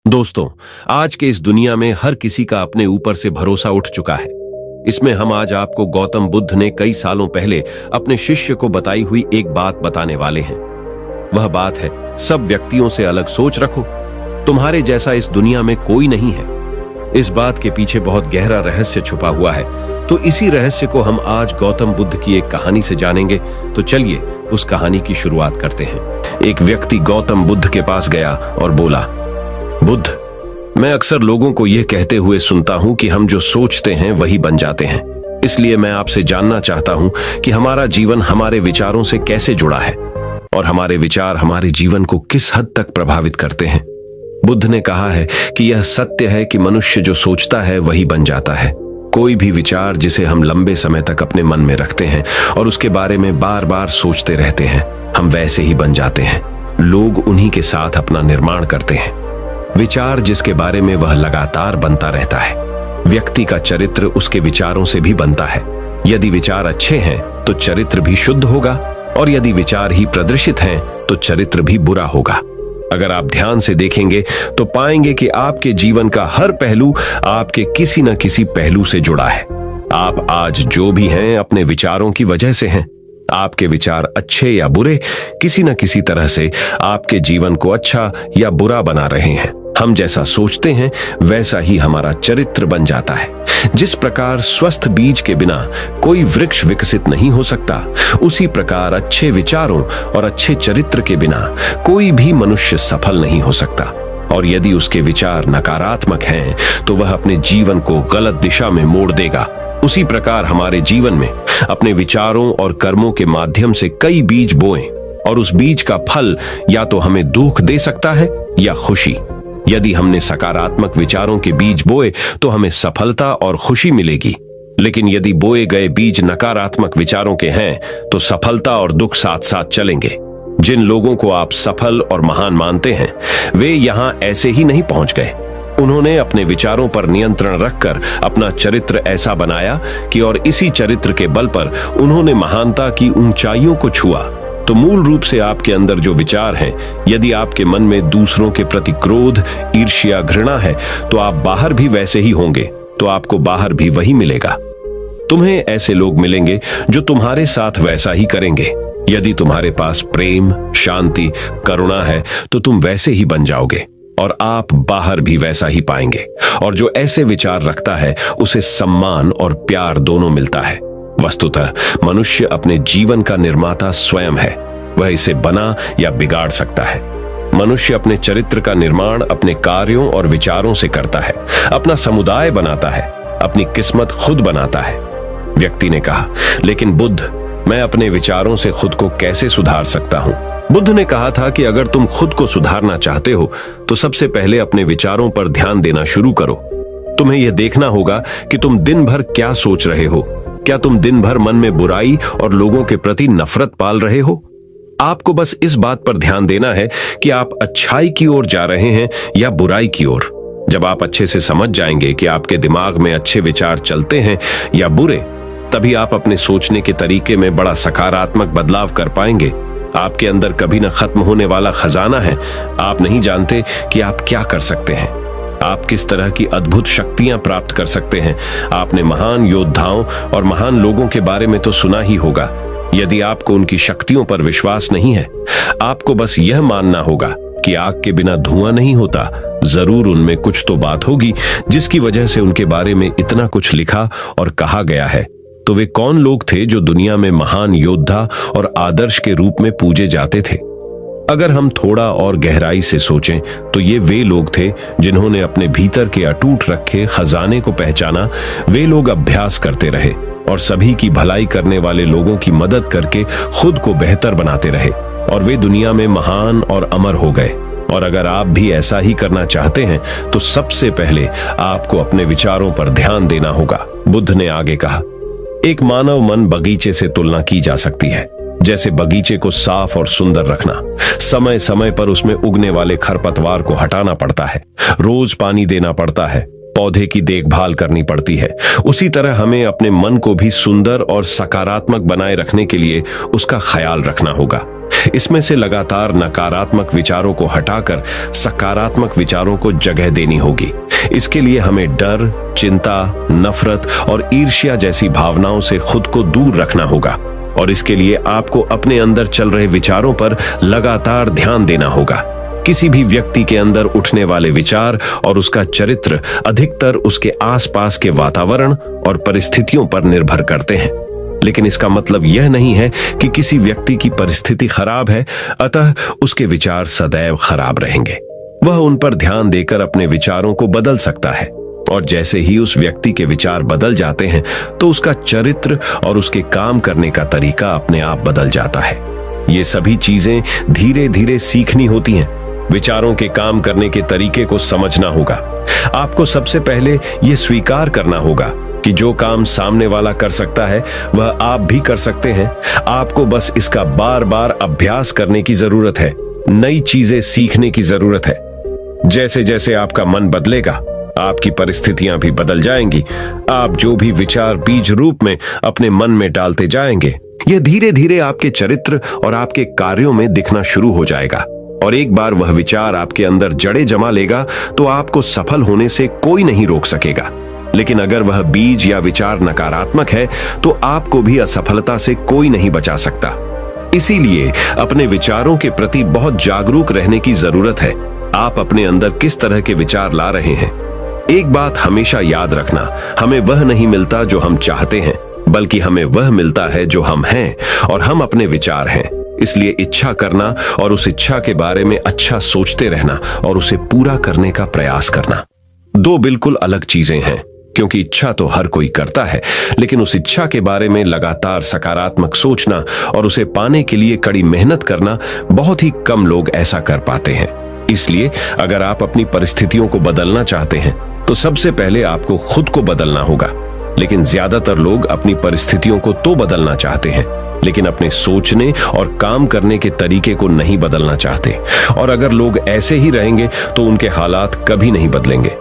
दोस्तों, आज के इस दुनिया में हर किसी का अपने ऊपर से भरोसा उठ चुका है। इसमें हम आज आपको गौतम बुद्ध ने कई सालों पहले अपने शिष्य को बताई हुई एक बात बताने वाले हैं। वह बात है, सब व्यक्तियों से अलग सोच रखो, तुम्हारे जैसा इस दुनिया में कोई नहीं है। इस बात के पीछे बहुत गहरा रहस्य छुपा हुआ है, तो इसी रहस्य को हम आज गौतम बुद्ध की एक कहानी से जानेंगे। तो चलिए उस कहानी की शुरुआत करते हैं। एक व्यक्ति गौतम बुद्ध के पास गया और बोला, बुद्ध, मैं अक्सर लोगों को यह कहते हुए सुनता हूं कि हम जो सोचते हैं वही बन जाते हैं। इसलिए मैं आपसे जानना चाहता हूं कि हमारा जीवन हमारे विचारों से कैसे जुड़ा है और हमारे विचार हमारे जीवन को किस हद तक प्रभावित करते हैं। बुद्ध ने कहा है कि यह सत्य है कि मनुष्य जो सोचता है वही बन जाता है। कोई भी विचार जिसे हम लंबे समय तक अपने मन में रखते हैं और उसके बारे में बार बार सोचते रहते हैं, हम वैसे ही बन जाते हैं। लोग उन्हीं के साथ अपना निर्माण करते हैं। विचार जिसके बारे में वह लगातार बनता रहता है। व्यक्ति का चरित्र उसके विचारों से भी बनता है। यदि विचार अच्छे हैं तो चरित्र भी शुद्ध होगा, और यदि विचार ही प्रदर्शित हैं तो चरित्र भी बुरा होगा। अगर आप ध्यान से देखेंगे तो पाएंगे कि आपके जीवन का हर पहलू आपके किसी न किसी पहलू से जुड़ा है। आप आज जो भी हैं अपने विचारों की वजह से हैं। आपके विचार अच्छे या बुरे किसी न किसी तरह से आपके जीवन को अच्छा या बुरा बना रहे हैं। हम जैसा सोचते हैं वैसा ही हमारा चरित्र बन जाता है। जिस प्रकार स्वस्थ बीज के बिना कोई वृक्ष विकसित नहीं हो सकता, उसी प्रकार अच्छे विचारों और अच्छे चरित्र के बिना कोई भी मनुष्य सफल नहीं हो सकता। और यदि उसके विचार नकारात्मक हैं तो वह अपने जीवन को गलत दिशा में मोड़ देगा। उसी प्रकार हमारे जीवन में अपने विचारों और कर्मों के माध्यम से कई बीज बोएं, और उस बीज का फल या तो हमें दुख दे सकता है या खुशी। यदि हमने सकारात्मक विचारों के बीज बोए तो हमें सफलता और खुशी मिलेगी, लेकिन यदि बोए गए बीज नकारात्मक विचारों के हैं तो सफलता और दुख साथ साथ चलेंगे। जिन लोगों को आप सफल और महान मानते हैं, वे यहां ऐसे ही नहीं पहुंच गए। उन्होंने अपने विचारों पर नियंत्रण रखकर अपना चरित्र ऐसा बनाया कि और इसी चरित्र के बल पर उन्होंने महानता की ऊंचाइयों को छुआ। तो मूल रूप से आपके अंदर जो विचार हैं, यदि आपके मन में दूसरों के प्रति क्रोध, ईर्ष्या, घृणा है, तो आप बाहर भी वैसे ही होंगे, तो आपको बाहर भी वही मिलेगा। तुम्हें ऐसे लोग मिलेंगे जो तुम्हारे साथ वैसा ही करेंगे। यदि तुम्हारे पास प्रेम, शांति, करुणा है तो तुम वैसे ही बन जाओगे, और आप बाहर भी वैसा ही पाएंगे। और जो ऐसे विचार रखता है उसे सम्मान और प्यार दोनों मिलता है। वस्तुतः मनुष्य अपने जीवन का निर्माता स्वयं है। वह इसे बना या बिगाड़ सकता है। मनुष्य अपने चरित्र का निर्माण अपने कार्यों और विचारों से करता है, अपना समुदाय बनाता है, अपनी किस्मत खुद बनाता है। व्यक्ति ने कहा, लेकिन बुद्ध, मैं अपने विचारों से खुद को कैसे सुधार सकता हूं? बुद्ध ने कहा था कि अगर तुम खुद को सुधारना चाहते हो तो सबसे पहले अपने विचारों पर ध्यान देना शुरू करो। तुम्हें यह देखना होगा कि तुम दिन भर क्या सोच रहे हो। क्या तुम दिन भर मन में बुराई और लोगों के प्रति नफरत पाल रहे हो? आपको बस इस बात पर ध्यान देना है कि आप अच्छाई की ओर जा रहे हैं या बुराई की ओर। जब आप अच्छे से समझ जाएंगे कि आपके दिमाग में अच्छे विचार चलते हैं या बुरे, तभी आप अपने सोचने के तरीके में बड़ा सकारात्मक बदलाव कर पाएंगे। आपके अंदर कभी न खत्म होने वाला खजाना है। आप नहीं जानते कि आप क्या कर सकते हैं, आप किस तरह की अद्भुत शक्तियां प्राप्त कर सकते हैं। आपने महान योद्धाओं और महान लोगों के बारे में तो सुना ही होगा। यदि आपको उनकी शक्तियों पर विश्वास नहीं है, आपको बस यह मानना होगा कि आग के बिना धुआं नहीं होता। जरूर उनमें कुछ तो बात होगी जिसकी वजह से उनके बारे में इतना कुछ लिखा और कहा गया है। तो वे कौन लोग थे जो दुनिया में महान योद्धा और आदर्श के रूप में पूजे जाते थे? अगर हम थोड़ा और गहराई से सोचें तो ये वे लोग थे जिन्होंने अपने भीतर के अटूट रखे खजाने को पहचाना। वे लोग अभ्यास करते रहे और सभी की भलाई करने वाले लोगों की मदद करके खुद को बेहतर बनाते रहे, और वे दुनिया में महान और अमर हो गए। और अगर आप भी ऐसा ही करना चाहते हैं तो सबसे पहले आपको अपने विचारों पर ध्यान देना होगा। बुद्ध ने आगे कहा, एक मानव मन बगीचे से तुलना की जा सकती है। जैसे बगीचे को साफ और सुंदर रखना, समय समय पर उसमें उगने वाले खरपतवार को हटाना पड़ता है, रोज पानी देना पड़ता है, पौधे की देखभाल करनी पड़ती है। उसी तरह हमें अपने मन को भी सुंदर और सकारात्मक बनाए रखने के लिए उसका ख्याल रखना होगा। इसमें से लगातार नकारात्मक विचारों को हटाकर सकारात्मक विचारों को जगह देनी होगी। इसके लिए हमें डर, चिंता, नफरत और ईर्ष्या जैसी भावनाओं से खुद को दूर रखना होगा। और इसके लिए आपको अपने अंदर चल रहे विचारों पर लगातार ध्यान देना होगा। किसी भी व्यक्ति के अंदर उठने वाले विचार और उसका चरित्र अधिकतर उसके आसपास के वातावरण और परिस्थितियों पर निर्भर करते हैं। लेकिन इसका मतलब यह नहीं है कि किसी व्यक्ति की परिस्थिति खराब है, अतः उसके विचार सदैव खराब रहेंगे। वह उन पर ध्यान देकर अपने विचारों को बदल सकता है, और जैसे ही उस व्यक्ति के विचार बदल जाते हैं तो उसका चरित्र और उसके काम करने का तरीका अपने आप बदल जाता है। ये सभी चीजें धीरे धीरे सीखनी होती हैं। विचारों के काम करने के तरीके को समझना होगा। आपको सबसे पहले यह स्वीकार करना होगा कि जो काम सामने वाला कर सकता है वह आप भी कर सकते हैं। आपको बस इसका बार बार अभ्यास करने की जरूरत है, नई चीजें सीखने की जरूरत है। जैसे जैसे आपका मन बदलेगा, आपकी परिस्थितियां भी बदल जाएंगी। आप जो भी विचार बीज रूप में अपने मन में डालते जाएंगे, यह धीरे धीरे आपके चरित्र और आपके कार्यों में दिखना शुरू हो जाएगा। और एक बार वह विचार आपके अंदर जड़ें जमा लेगा तो आपको सफल होने से कोई नहीं रोक सकेगा। लेकिन अगर वह बीज या विचार नकारात्मक है तो आपको भी असफलता से कोई नहीं बचा सकता। इसीलिए अपने विचारों के प्रति बहुत जागरूक रहने की जरूरत है। आप अपने अंदर किस तरह के विचार ला रहे हैं। एक बात हमेशा याद रखना, हमें वह नहीं मिलता जो हम चाहते हैं, बल्कि हमें वह मिलता है जो हम हैं, और हम अपने विचार हैं। इसलिए इच्छा करना और उस इच्छा के बारे में अच्छा सोचते रहना और उसे पूरा करने का प्रयास करना दो बिल्कुल अलग चीजें हैं। क्योंकि इच्छा तो हर कोई करता है, लेकिन उस इच्छा के बारे में लगातार सकारात्मक सोचना और उसे पाने के लिए कड़ी मेहनत करना बहुत ही कम लोग ऐसा कर पाते हैं। इसलिए अगर आप अपनी परिस्थितियों को बदलना चाहते हैं तो सबसे पहले आपको खुद को बदलना होगा। लेकिन ज्यादातर लोग अपनी परिस्थितियों को तो बदलना चाहते हैं, लेकिन अपने सोचने और काम करने के तरीके को नहीं बदलना चाहते। और अगर लोग ऐसे ही रहेंगे तो उनके हालात कभी नहीं बदलेंगे।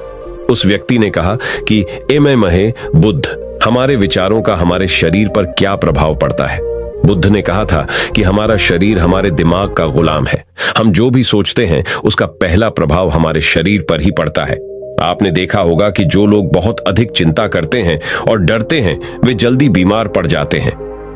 उस व्यक्ति ने कहा कि एम महे बुद्ध, हमारे विचारों का हमारे शरीर पर क्या प्रभाव पड़ता है। बुद्ध ने कहा था कि हमारा शरीर हमारे दिमाग का गुलाम है। हम जो भी सोचते हैं उसका पहला प्रभाव हमारे शरीर पर ही पड़ता है। आपने देखा होगा कि जो लोग बहुत अधिक चिंता करते हैं और डरते हैं वे जल्दी बीमार पड़ जाते हैं।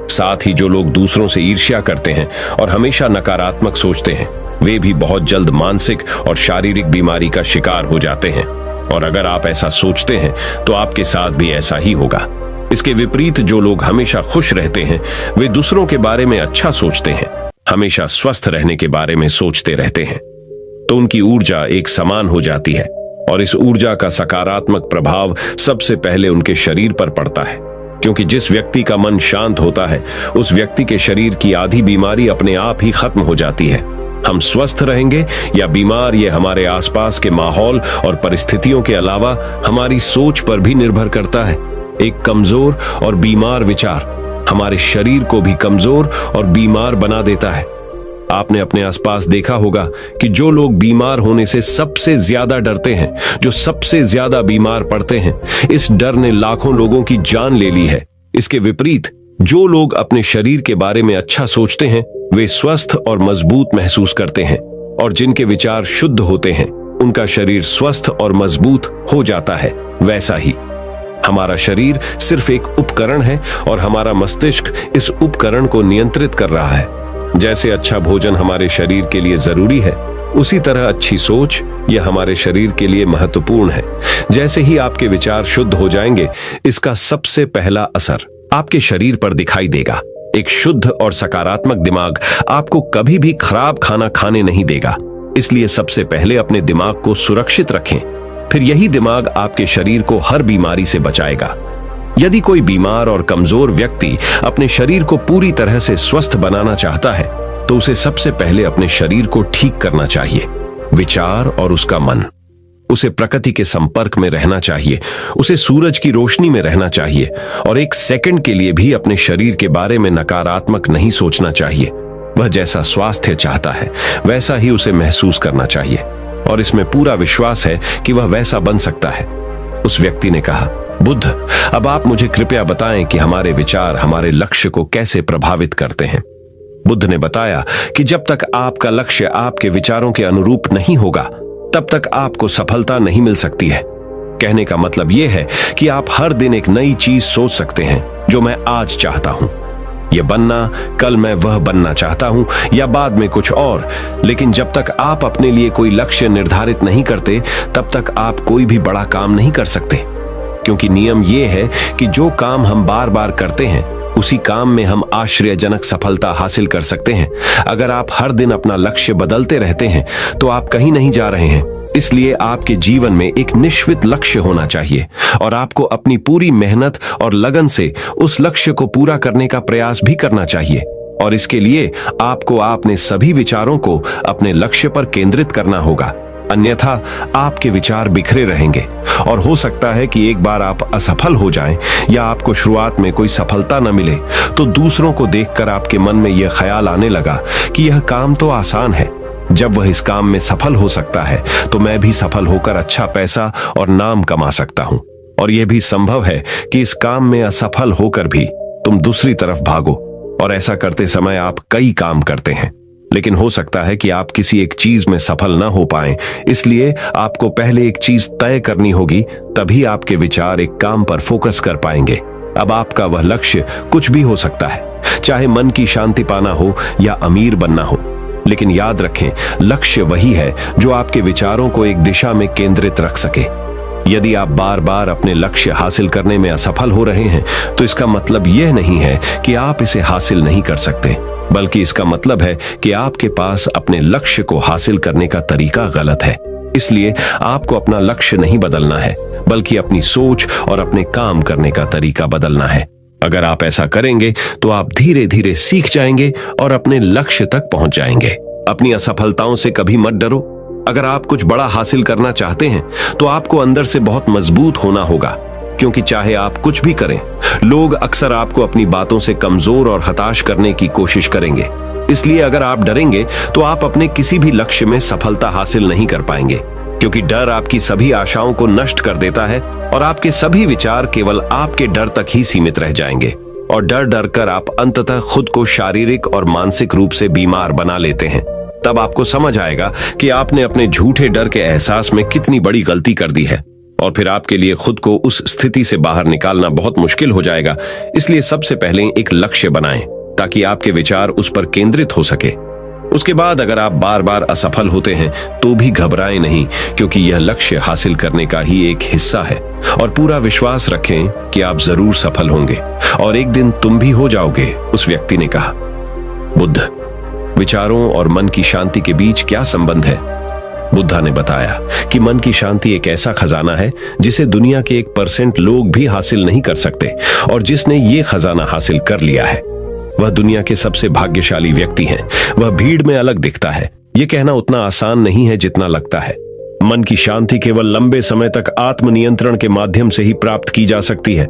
साथ ही जो लोग दूसरों से ईर्ष्या करते हैं और हमेशा नकारात्मक सोचते हैं वे भी बहुत जल्द मानसिक और शारीरिक बीमारी का शिकार हो जाते हैं। और अगर आप ऐसा सोचते हैं तो आपके साथ भी ऐसा ही होगा। इसके विपरीत जो लोग हमेशा खुश रहते हैं वे दूसरों के बारे में अच्छा सोचते हैं, हमेशा स्वस्थ रहने के बारे में सोचते रहते हैं, तो उनकी ऊर्जा एक समान हो जाती है और इस ऊर्जा का सकारात्मक प्रभाव सबसे पहले उनके शरीर पर पड़ता है। क्योंकि जिस व्यक्ति का मन शांत होता है उस व्यक्ति के शरीर की आधी बीमारी अपने आप ही खत्म हो जाती है। हम स्वस्थ रहेंगे या बीमार, ये हमारे आसपास के माहौल और परिस्थितियों के अलावा हमारी सोच पर भी निर्भर करता है। एक कमजोर और बीमार विचार हमारे शरीर को भी कमजोर और बीमार बना देता है। आपने अपने आसपास देखा होगा कि जो लोग बीमार होने से सबसे ज्यादा डरते हैं, जो सबसे ज्यादा बीमार पड़ते हैं, इस डर ने लाखों लोगों की जान ले ली है। इसके विपरीत जो लोग अपने शरीर के बारे में अच्छा सोचते हैं वे स्वस्थ और मजबूत महसूस करते हैं, और जिनके विचार शुद्ध होते हैं उनका शरीर स्वस्थ और मजबूत हो जाता है। वैसा ही हमारा शरीर सिर्फ एक उपकरण है और हमारा मस्तिष्क इस उपकरण को नियंत्रित कर रहा है। जैसे अच्छा भोजन हमारे शरीर के लिए जरूरी है, उसी तरह अच्छी सोच यह हमारे शरीर के लिए महत्वपूर्ण है। जैसे ही आपके विचार शुद्ध हो जाएंगे, इसका सबसे पहला असर आपके शरीर पर दिखाई देगा। एक शुद्ध और सकारात्मक दिमाग आपको कभी भी खराब खाना खाने नहीं देगा। इसलिए सबसे पहले अपने दिमाग को सुरक्षित रखें, फिर यही दिमाग आपके शरीर को हर बीमारी से बचाएगा। यदि कोई बीमार और कमजोर व्यक्ति अपने शरीर को पूरी तरह से स्वस्थ बनाना चाहता है तो उसे सबसे पहले अपने शरीर को ठीक करना चाहिए। विचार और उसका मन, उसे प्रकृति के संपर्क में रहना चाहिए, उसे सूरज की रोशनी में रहना चाहिए और एक सेकंड के लिए भी अपने शरीर के बारे में नकारात्मक नहीं सोचना चाहिए। वह जैसा स्वास्थ्य चाहता है वैसा ही उसे महसूस करना चाहिए और इसमें पूरा विश्वास है कि वह वैसा बन सकता है। उस व्यक्ति ने कहा, बुद्ध, अब आप मुझे कृपया बताएं कि हमारे विचार हमारे लक्ष्य को कैसे प्रभावित करते हैं। बुद्ध ने बताया कि जब तक आपका लक्ष्य आपके विचारों के अनुरूप नहीं होगा, तब तक आपको सफलता नहीं मिल सकती है। कहने का मतलब यह है कि आप हर दिन एक नई चीज सोच सकते हैं, जो मैं आज चाहता हूं यह बनना, कल मैं वह बनना चाहता हूं, या बाद में कुछ और। लेकिन जब तक आप अपने लिए कोई लक्ष्य निर्धारित नहीं करते, तब तक आप कोई भी बड़ा काम नहीं कर सकते। क्योंकि नियम यह है कि जो काम हम बार बार करते हैं, उसी काम में हम आश्चर्यजनक सफलता हासिल कर सकते हैं। अगर आप हर दिन अपना लक्ष्य बदलते रहते हैं, तो आप कहीं नहीं जा रहे हैं। इसलिए आपके जीवन में एक निश्चित लक्ष्य होना चाहिए और आपको अपनी पूरी मेहनत और लगन से उस लक्ष्य को पूरा करने का प्रयास भी करना चाहिए। और इसके लिए आपको अपने सभी विचारों को अपने लक्ष्य पर केंद्रित करना होगा, अन्यथा आपके विचार बिखरे रहेंगे और हो सकता है कि एक बार आप असफल हो जाएं या आपको शुरुआत में कोई सफलता न मिले, तो दूसरों को देखकर आपके मन में यह ख्याल आने लगा कि यह काम तो आसान है। जब वह इस काम में सफल हो सकता है, तो मैं भी सफल होकर अच्छा पैसा और नाम कमा सकता हूं। और यह भी संभव है कि इस काम में असफल होकर भी तुम दूसरी तरफ भागो, और ऐसा करते समय आप कई काम करते हैं, लेकिन हो सकता है कि आप किसी एक चीज में सफल ना हो पाएं। इसलिए आपको पहले एक चीज तय करनी होगी, तभी आपके विचार एक काम पर फोकस कर पाएंगे। अब आपका वह लक्ष्य कुछ भी हो सकता है, चाहे मन की शांति पाना हो या अमीर बनना हो। लेकिन याद रखें, लक्ष्य वही है जो आपके विचारों को एक दिशा में केंद्रित रख सके। यदि आप बार बार अपने लक्ष्य हासिल करने में असफल हो रहे हैं, तो इसका मतलब यह नहीं है कि आप इसे हासिल नहीं कर सकते, बल्कि इसका मतलब है कि आपके पास अपने लक्ष्य को हासिल करने का तरीका गलत है। इसलिए आपको अपना लक्ष्य नहीं बदलना है, बल्कि अपनी सोच और अपने काम करने का तरीका बदलना है। अगर आप ऐसा करेंगे, तो आप धीरे धीरे सीख जाएंगे और अपने लक्ष्य तक पहुंच जाएंगे। अपनी असफलताओं से कभी मत डरो। अगर आप कुछ बड़ा हासिल करना चाहते हैं, तो आपको अंदर से बहुत मजबूत होना होगा, क्योंकि चाहे आप कुछ भी करें, लोग अक्सर आपको अपनी बातों से कमजोर और हताश करने की कोशिश करेंगे। इसलिए अगर आप डरेंगे, तो आप अपने किसी भी लक्ष्य में सफलता हासिल नहीं कर पाएंगे, क्योंकि डर आपकी सभी आशाओं को नष्ट कर देता है और आपके सभी विचार केवल आपके डर तक ही सीमित रह जाएंगे। और डर डर कर आप अंततः खुद को शारीरिक और मानसिक रूप से बीमार बना लेते हैं। तब आपको समझ आएगा कि आपने अपने झूठे डर के एहसास में कितनी बड़ी गलती कर दी है, और फिर आपके लिए खुद को उस स्थिति से बाहर निकालना बहुत मुश्किल हो जाएगा। इसलिए सबसे पहले एक लक्ष्य बनाएं, ताकि आपके विचार उस पर केंद्रित हो सके। उसके बाद अगर आप बार बार असफल होते हैं, तो भी घबराएं नहीं, क्योंकि यह लक्ष्य हासिल करने का ही एक हिस्सा है। और पूरा विश्वास रखें कि आप जरूर सफल होंगे, और एक दिन तुम भी हो जाओगे, उस व्यक्ति ने कहा। बुद्ध, विचारों और मन की शांति के बीच क्या संबंध है? बुद्धा ने बताया कि मन की शांति एक ऐसा खजाना है जिसे दुनिया के 1% लोग भी हासिल नहीं कर सकते, और जिसने ये खजाना हासिल कर लिया है, वह दुनिया के सबसे भाग्यशाली व्यक्ति हैं। वह भीड़ में अलग दिखता है। यह कहना उतना आसान नहीं है जितना लगता है। मन की शांति केवल लंबे समय तक आत्मनियंत्रण के माध्यम से ही प्राप्त की जा सकती है।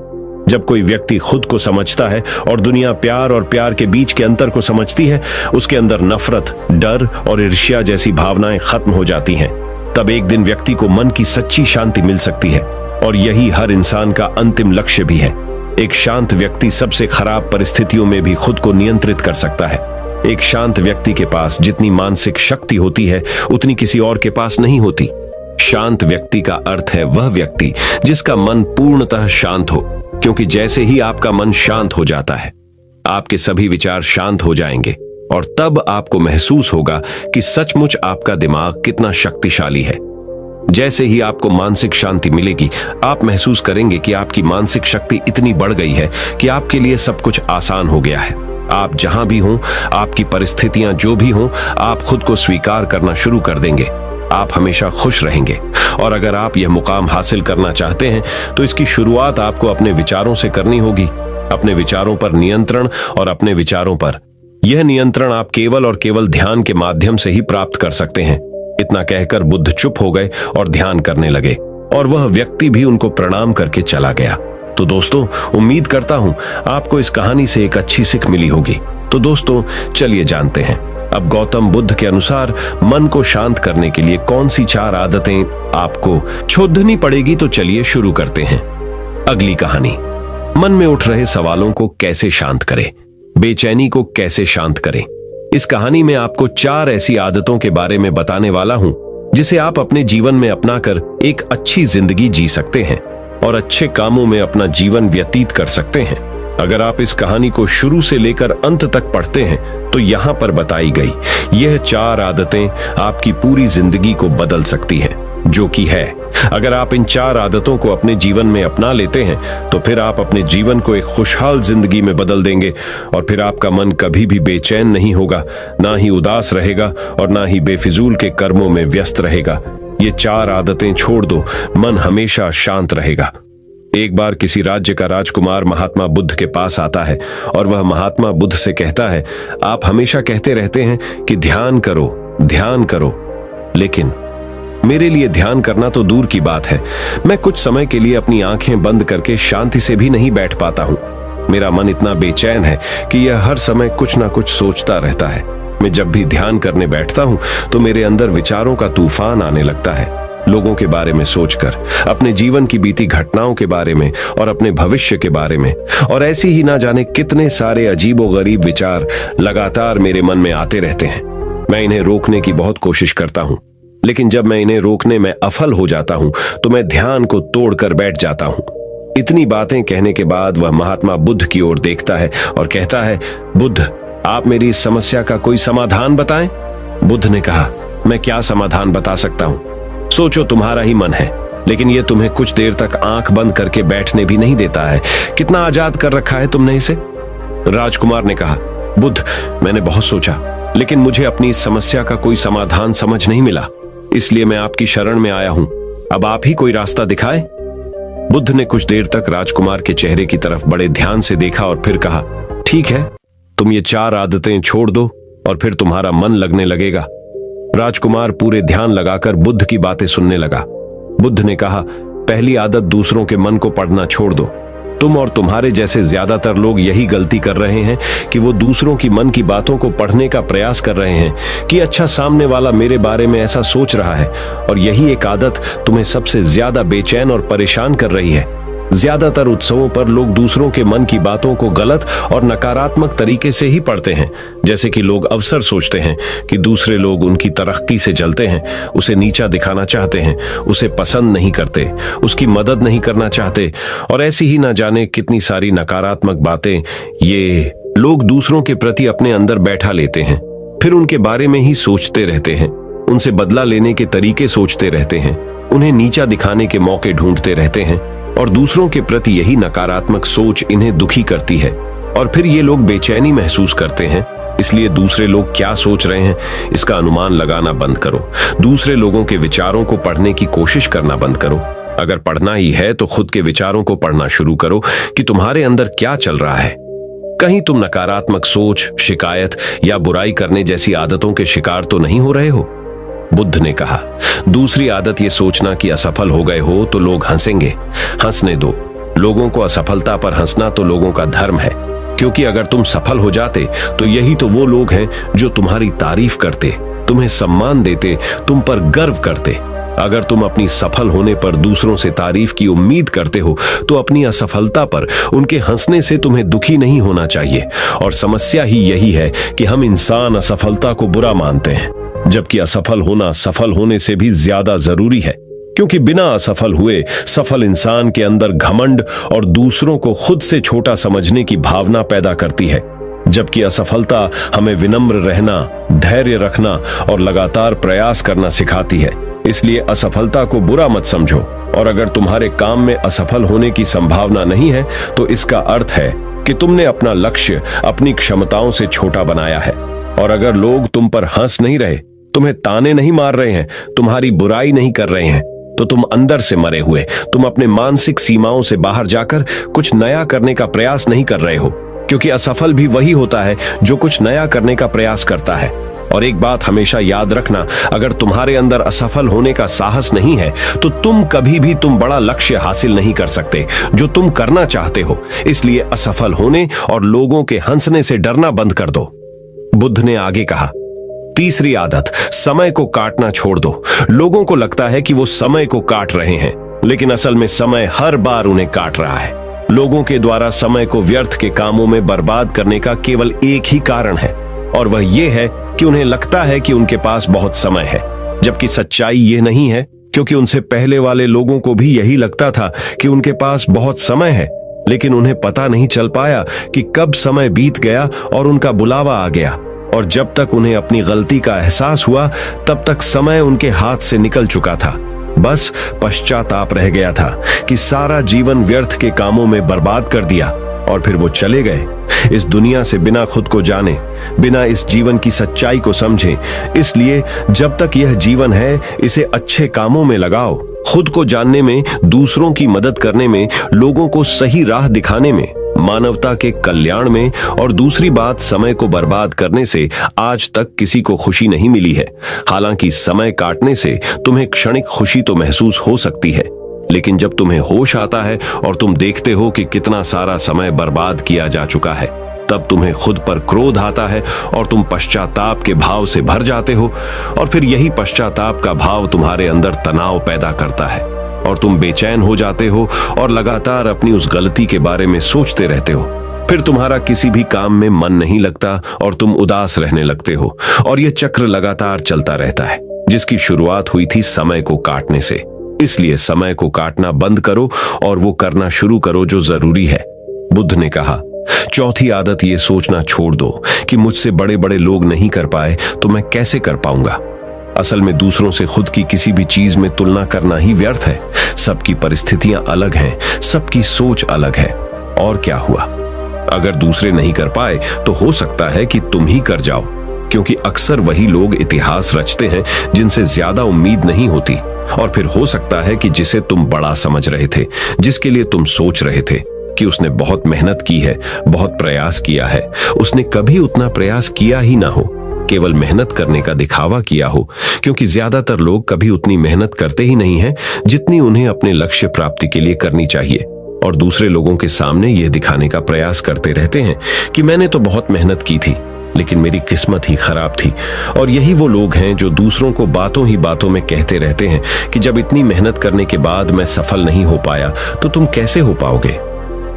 जब कोई व्यक्ति खुद को समझता है और दुनिया प्यार और प्यार के बीच के अंतर को समझती है, उसके अंदर नफरत, डर और ईर्ष्या जैसी भावनाएं खत्म हो जाती हैं। तब एक दिन व्यक्ति को मन की सच्ची शांति मिल सकती है, और यही हर इंसान का अंतिम लक्ष्य भी है। एक शांत व्यक्ति सबसे खराब परिस्थितियों में भी खुद को नियंत्रित कर सकता है। एक शांत व्यक्ति के पास जितनी मानसिक शक्ति होती है, उतनी किसी और के पास नहीं होती। शांत व्यक्ति का अर्थ है वह व्यक्ति जिसका मन पूर्णतः शांत हो, क्योंकि जैसे ही आपका मन शांत हो जाता है, आपके सभी विचार शांत हो जाएंगे, और तब आपको महसूस होगा कि सचमुच आपका दिमाग कितना शक्तिशाली है। जैसे ही आपको मानसिक शांति मिलेगी, आप महसूस करेंगे कि आपकी मानसिक शक्ति इतनी बढ़ गई है कि आपके लिए सब कुछ आसान हो गया है। आप जहां भी हों, आपकी परिस्थितियां जो भी हों, आप खुद को स्वीकार करना शुरू कर देंगे। आप हमेशा खुश रहेंगे। और अगर आप यह मुकाम हासिल करना चाहते हैं, तो इसकी शुरुआत आपको अपने विचारों से करनी होगी। अपने विचारों पर नियंत्रण, और अपने विचारों पर यह नियंत्रण आप केवल और केवल ध्यान के माध्यम से ही प्राप्त कर सकते हैं। इतना कहकर बुद्ध चुप हो गए और ध्यान करने लगे, और वह व्यक्ति भी उनको प्रणाम करके चला गया। तो दोस्तों, उम्मीद करता हूं आपको इस कहानी से एक अच्छी सीख मिली होगी। तो दोस्तों, चलिए जानते हैं अब गौतम बुद्ध के अनुसार मन को शांत करने के लिए कौन सी 4 आदतें आपको छोड़नी पड़ेगी। तो चलिए शुरू करते हैं। अगली कहानी, मन में उठ रहे सवालों को कैसे शांत करें, बेचैनी को कैसे शांत करें। इस कहानी में आपको 4 ऐसी आदतों के बारे में बताने वाला हूं जिसे आप अपने जीवन में अपनाकर एक अच्छी जिंदगी जी सकते हैं और अच्छे कामों में अपना जीवन व्यतीत कर सकते हैं। अगर आप इस कहानी को शुरू से लेकर अंत तक पढ़ते हैं तो यहाँ पर बताई गई यह 4 आदतें आपकी पूरी जिंदगी को बदल सकती हैं, जो कि है, अगर आप इन 4 आदतों को अपने जीवन में अपना लेते हैं तो फिर आप अपने जीवन को एक खुशहाल जिंदगी में बदल देंगे और फिर आपका मन कभी भी बेचैन नहीं होगा, ना ही उदास रहेगा और ना ही बेफिजूल के कर्मों में व्यस्त रहेगा। ये 4 आदतें छोड़ दो, मन हमेशा शांत रहेगा। एक बार किसी राज्य का राजकुमार महात्मा बुद्ध के पास आता है और वह महात्मा बुद्ध से कहता है, आप हमेशा कहते रहते हैं कि ध्यान करो, लेकिन मेरे लिए ध्यान करना तो दूर की बात है, मैं कुछ समय के लिए अपनी आंखें बंद करके शांति से भी नहीं बैठ पाता हूं। मेरा मन इतना बेचैन है कि यह हर समय कुछ ना कुछ सोचता रहता है। मैं जब भी ध्यान करने बैठता हूं तो मेरे अंदर विचारों का तूफान आने लगता है, लोगों के बारे में सोचकर, अपने जीवन की बीती घटनाओं के बारे में और अपने भविष्य के बारे में, और ऐसी ही ना जाने कितने सारे अजीबोगरीब विचार लगातार मेरे मन में आते रहते हैं। मैं इन्हें रोकने की बहुत कोशिश करता हूं, लेकिन जब मैं इन्हें रोकने में असफल हो जाता हूं तो मैं ध्यान को तोड़कर बैठ जाता हूं। इतनी बातें कहने के बाद वह महात्मा बुद्ध की ओर देखता है और कहता है, बुद्ध, आप मेरी इस समस्या का कोई समाधान बताएं। बुद्ध ने कहा, मैं क्या समाधान बता सकता हूं, सोचो, तुम्हारा ही मन है, लेकिन यह तुम्हें कुछ देर तक आंख बंद करके बैठने भी नहीं देता है। कितना आजाद कर रखा है तुमने इसे। राजकुमार ने कहा, बुद्ध, मैंने बहुत सोचा, लेकिन मुझे अपनी इस समस्या का कोई समाधान समझ नहीं मिला, इसलिए मैं आपकी शरण में आया हूं। अब आप ही कोई रास्ता दिखाएं। बुद्ध ने कुछ देर तक राजकुमार के चेहरे की तरफ बड़े ध्यान से देखा और फिर कहा, ठीक है, तुम ये 4 आदतें छोड़ दो और फिर तुम्हारा मन लगने लगेगा। राजकुमार पूरे ध्यान लगाकर बुद्ध की बातें सुनने लगा। बुद्ध ने कहा, पहली आदत, दूसरों के मन को पढ़ना छोड़ दो। तुम और तुम्हारे जैसे ज्यादातर लोग यही गलती कर रहे हैं कि वो दूसरों की मन की बातों को पढ़ने का प्रयास कर रहे हैं कि अच्छा, सामने वाला मेरे बारे में ऐसा सोच रहा है, और यही एक आदत तुम्हें सबसे ज्यादा बेचैन और परेशान कर रही है। ज्यादातर उत्सवों पर लोग दूसरों के मन की बातों को गलत और नकारात्मक तरीके से ही पढ़ते हैं, जैसे कि लोग अवसर सोचते हैं कि दूसरे लोग उनकी तरक्की से जलते हैं, उसे नीचा दिखाना चाहते हैं, उसे पसंद नहीं करते, उसकी मदद नहीं करना चाहते, और ऐसी ही ना जाने कितनी सारी नकारात्मक बातें ये लोग दूसरों के प्रति अपने अंदर बैठा लेते हैं। फिर उनके बारे में ही सोचते रहते हैं, उनसे बदला लेने के तरीके सोचते रहते हैं, उन्हें नीचा दिखाने के मौके ढूंढते रहते हैं, और दूसरों के प्रति यही नकारात्मक सोच इन्हें दुखी करती है। और फिर ये लोग बेचैनी महसूस करते हैं, इसलिए दूसरे लोग क्या सोच रहे हैं इसका अनुमान लगाना बंद करो। दूसरे लोगों के विचारों को पढ़ने की कोशिश करना बंद करो। अगर पढ़ना ही है तो खुद के विचारों को पढ़ना शुरू करो कि तुम्हारे अंदर क्या चल रहा है। कहीं तुम नकारात्मक सोच, शिकायत या बुराई करने जैसी आदतों के शिकार तो नहीं हो रहे हो। बुद्ध ने कहा, दूसरी आदत ये सोचना कि असफल हो गए हो तो लोग हंसेंगे। हंसने दो। लोगों को असफलता पर हंसना तो लोगों का धर्म है, क्योंकि अगर तुम सफल हो जाते तो यही तो वो लोग हैं जो तुम्हारी तारीफ करते, तुम्हें सम्मान देते, तुम पर गर्व करते। अगर तुम अपनी सफल होने पर दूसरों से तारीफ की उम्मीद करते हो तो अपनी असफलता पर उनके हंसने से तुम्हें दुखी नहीं होना चाहिए। और समस्या ही यही है कि हम इंसान असफलता को बुरा मानते हैं, जबकि असफल होना सफल होने से भी ज्यादा जरूरी है, क्योंकि बिना असफल हुए सफल इंसान के अंदर घमंड और दूसरों को खुद से छोटा समझने की भावना पैदा करती है, जबकि असफलता हमें विनम्र रहना, धैर्य रखना और लगातार प्रयास करना सिखाती है। इसलिए असफलता को बुरा मत समझो, और अगर तुम्हारे काम में असफल होने की संभावना नहीं है तो इसका अर्थ है कि तुमने अपना लक्ष्य अपनी क्षमताओं से छोटा बनाया है। और अगर लोग तुम पर हंस नहीं रहे, तुम्हें ताने नहीं मार रहे हैं, तुम्हारी बुराई नहीं कर रहे हैं, तो तुम अंदर से मरे हुए, तुम अपने मानसिक सीमाओं से बाहर जाकर कुछ नया करने का प्रयास नहीं कर रहे हो, क्योंकि असफल भी वही होता है जो कुछ नया करने का प्रयास करता है। और एक बात हमेशा याद रखना, अगर तुम्हारे अंदर असफल होने का साहस नहीं है तो तुम कभी भी बड़ा लक्ष्य हासिल नहीं कर सकते जो तुम करना चाहते हो। इसलिए असफल होने और लोगों के हंसने से डरना बंद कर दो। बुद्ध ने आगे कहा, तीसरी आदत, समय को काटना छोड़ दो। लोगों को लगता है कि वो समय को काट रहे हैं, लेकिन असल में समय हर बार उन्हें काट रहा है। लोगों के द्वारा समय को व्यर्थ के कामों में बर्बाद करने का केवल एक ही कारण है, और वह ये है कि उन्हें लगता है कि उनके पास बहुत समय है, जबकि सच्चाई ये नहीं है, क्योंकि उनसे पहले वाले लोगों को भी यही लगता था कि उनके पास बहुत समय है, लेकिन उन्हें पता नहीं चल पाया कि कब समय बीत गया और उनका बुलावा आ गया। और जब तक उन्हें अपनी गलती का एहसास हुआ, तब तक समय उनके हाथ से निकल चुका था। बस पश्चाताप रह गया था कि सारा जीवन व्यर्थ के कामों में बर्बाद कर दिया, और फिर वो चले गए इस दुनिया से बिना खुद को जाने, बिना इस जीवन की सच्चाई को समझे। इसलिए जब तक यह जीवन है, इसे अच्छे कामों में लगाओ, खुद को जानने में, दूसरों की मदद करने में, लोगों को सही राह दिखाने में, मानवता के कल्याण में। और दूसरी बात, समय को बर्बाद करने से आज तक किसी को खुशी नहीं मिली है। हालांकि समय काटने से तुम्हें क्षणिक खुशी तो महसूस हो सकती है, लेकिन जब तुम्हें होश आता है और तुम देखते हो कि कितना सारा समय बर्बाद किया जा चुका है, तब तुम्हें खुद पर क्रोध आता है और तुम पश्चाताप के भाव से भर जाते हो। और फिर यही पश्चाताप का भाव तुम्हारे अंदर तनाव पैदा करता है और तुम बेचैन हो जाते हो और लगातार अपनी उस गलती के बारे में सोचते रहते हो। फिर तुम्हारा किसी भी काम में मन नहीं लगता और तुम उदास रहने लगते हो, और यह चक्र लगातार चलता रहता है, जिसकी शुरुआत हुई थी समय को काटने से। इसलिए समय को काटना बंद करो और वो करना शुरू करो जो जरूरी है। बुद्ध ने कहा, चौथी आदत ये सोचना छोड़ दो कि मुझसे बड़े बड़े लोग नहीं कर पाए तो मैं कैसे कर पाऊंगा। असल में दूसरों से खुद की किसी भी चीज में तुलना करना ही व्यर्थ है। सबकी परिस्थितियां अलग हैं, सबकी सोच अलग है। और क्या हुआ? अगर दूसरे नहीं कर पाए तो हो सकता है कि तुम ही कर जाओ, क्योंकि अक्सर वही लोग इतिहास रचते हैं जिनसे ज्यादा उम्मीद नहीं होती। और फिर हो सकता है कि जिसे तुम बड़ा समझ रहे थे, जिसके लिए तुम सोच रहे थे कि उसने बहुत मेहनत की है, बहुत प्रयास किया है, उसने कभी उतना प्रयास किया ही ना हो, केवल मेहनत करने का दिखावा किया हो। क्योंकि ज्यादातर लोग कभी उतनी मेहनत करते ही नहीं हैं जितनी उन्हें अपने लक्ष्य प्राप्ति के लिए करनी चाहिए, और दूसरे लोगों के सामने यह दिखाने का प्रयास करते रहते हैं कि मैंने तो बहुत मेहनत की थी, लेकिन मेरी किस्मत ही खराब थी। और यही वो लोग हैं जो दूसरों को बातों ही बातों में कहते रहते हैं कि जब इतनी मेहनत करने के बाद मैं सफल नहीं हो पाया तो तुम कैसे हो पाओगे।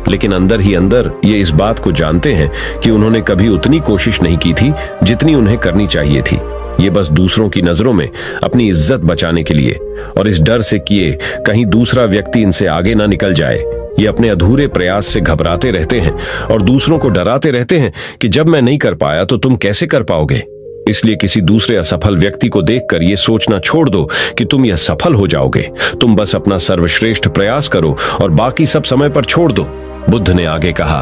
लेकिन अंदर ही अंदर ये इस बात को जानते हैं कि उन्होंने कभी उतनी कोशिश नहीं की थी जितनी उन्हें करनी चाहिए थी। ये बस दूसरों की नजरों में अपनी इज्जत बचाने के लिए, और इस डर से किए कहीं दूसरा व्यक्ति इनसे आगे ना निकल जाए, ये अपने अधूरे प्रयास से घबराते रहते हैं और दूसरों को डराते रहते हैं कि जब मैं नहीं कर पाया तो तुम कैसे कर पाओगे। इसलिए किसी दूसरे असफल व्यक्ति को देखकर यह सोचना छोड़ दो कि तुम यह सफल हो जाओगे। तुम बस अपना सर्वश्रेष्ठ प्रयास करो और बाकी सब समय पर छोड़ दो। बुद्ध ने आगे कहा,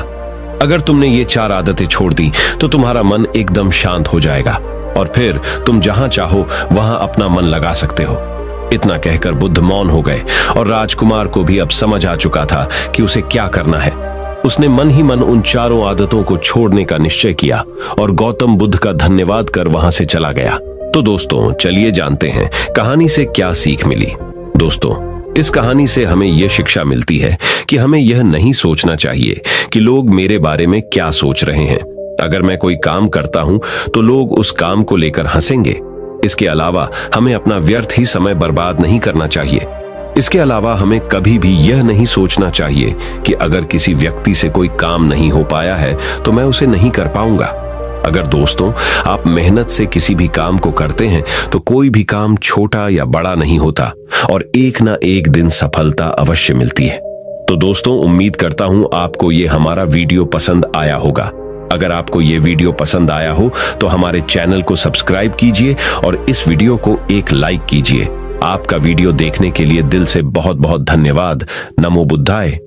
अगर तुमने ये 4 आदतें छोड़ दी तो तुम्हारा मन एकदम शांत हो जाएगा और फिर तुम जहां चाहो वहां अपना मन लगा सकते हो। इतना कहकर बुद्ध मौन हो गए और राजकुमार को भी अब समझ आ चुका था कि उसे क्या करना है। उसने मन ही मन उन 4 आदतों को छोड़ने का निश्चय किया और गौतम बुद्ध का धन्यवाद कर वहां से चला गया। तो दोस्तों, चलिए जानते हैं कहानी से क्या सीख मिली। दोस्तों, इस कहानी से हमें यह शिक्षा मिलती है कि हमें यह नहीं सोचना चाहिए कि लोग मेरे बारे में क्या सोच रहे हैं। अगर मैं कोई काम करता हूं तो लोग उस काम को लेकर हंसेंगे। इसके अलावा हमें अपना व्यर्थ ही समय बर्बाद नहीं करना चाहिए। इसके अलावा हमें कभी भी यह नहीं सोचना चाहिए कि अगर किसी व्यक्ति से कोई काम नहीं हो पाया है तो मैं उसे नहीं कर पाऊंगा। अगर दोस्तों आप मेहनत से किसी भी काम को करते हैं तो कोई भी काम छोटा या बड़ा नहीं होता और एक ना एक दिन सफलता अवश्य मिलती है। तो दोस्तों, उम्मीद करता हूं आपको ये हमारा वीडियो पसंद आया होगा। अगर आपको ये वीडियो पसंद आया हो तो हमारे चैनल को सब्सक्राइब कीजिए और इस वीडियो को एक लाइक कीजिए। आपका वीडियो देखने के लिए दिल से बहुत बहुत धन्यवाद। नमो बुद्धाय।